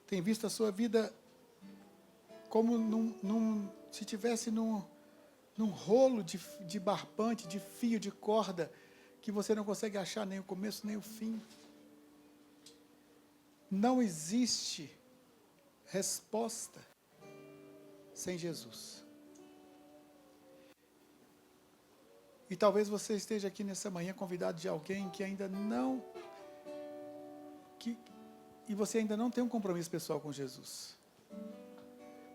Tem visto a sua vida como se estivesse num rolo de barbante, de fio, de corda, que você não consegue achar nem o começo nem o fim. Não existe resposta sem Jesus. E talvez você esteja aqui nessa manhã convidado de alguém que ainda não... e você ainda não tem um compromisso pessoal com Jesus.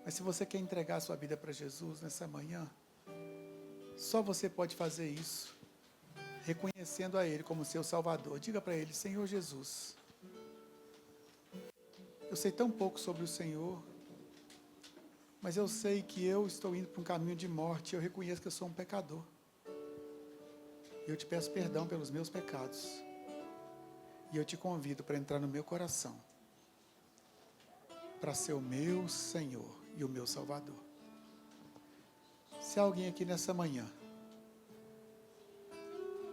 Mas se você quer entregar a sua vida para Jesus nessa manhã, só você pode fazer isso, reconhecendo a Ele como seu Salvador. Diga para Ele: Senhor Jesus, eu sei tão pouco sobre o Senhor, mas eu sei que eu estou indo para um caminho de morte. Eu reconheço que eu sou um pecador. Eu te peço perdão pelos meus pecados. E eu te convido para entrar no meu coração, para ser o meu Senhor e o meu Salvador. Se há alguém aqui nessa manhã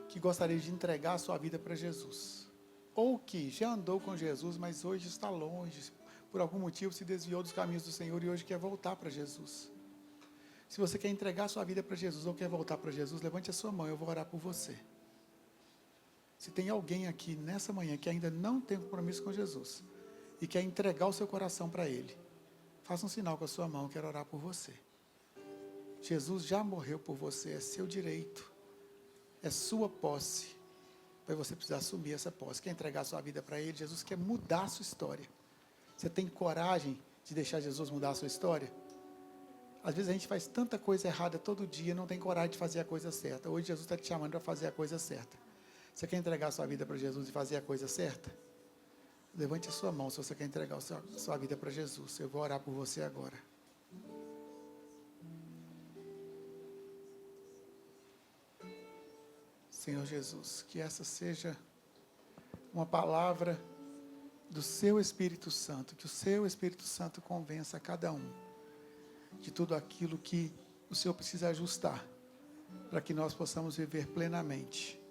que gostaria de entregar a sua vida para Jesus, ou que já andou com Jesus, mas hoje está longe, por algum motivo se desviou dos caminhos do Senhor e hoje quer voltar para Jesus. Se você quer entregar a sua vida para Jesus ou quer voltar para Jesus, levante a sua mão, eu vou orar por você. Se tem alguém aqui nessa manhã que ainda não tem compromisso com Jesus e quer entregar o seu coração para Ele, faça um sinal com a sua mão, eu quero orar por você. Jesus já morreu por você, é seu direito, é sua posse, mas você precisa assumir essa posse. Quer entregar a sua vida para Ele? Jesus quer mudar a sua história. Você tem coragem de deixar Jesus mudar a sua história? Às vezes a gente faz tanta coisa errada todo dia, não tem coragem de fazer a coisa certa. Hoje Jesus está te chamando para fazer a coisa certa. Você quer entregar a sua vida para Jesus e fazer a coisa certa? Levante a sua mão se você quer entregar a sua vida para Jesus. Eu vou orar por você agora. Senhor Jesus, que essa seja uma palavra do seu Espírito Santo, que o seu Espírito Santo convença a cada um de tudo aquilo que o Senhor precisa ajustar, para que nós possamos viver plenamente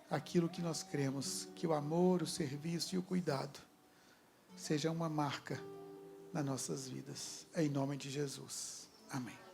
aquilo que nós cremos, que o amor, o serviço e o cuidado sejam uma marca nas nossas vidas. Em nome de Jesus. Amém.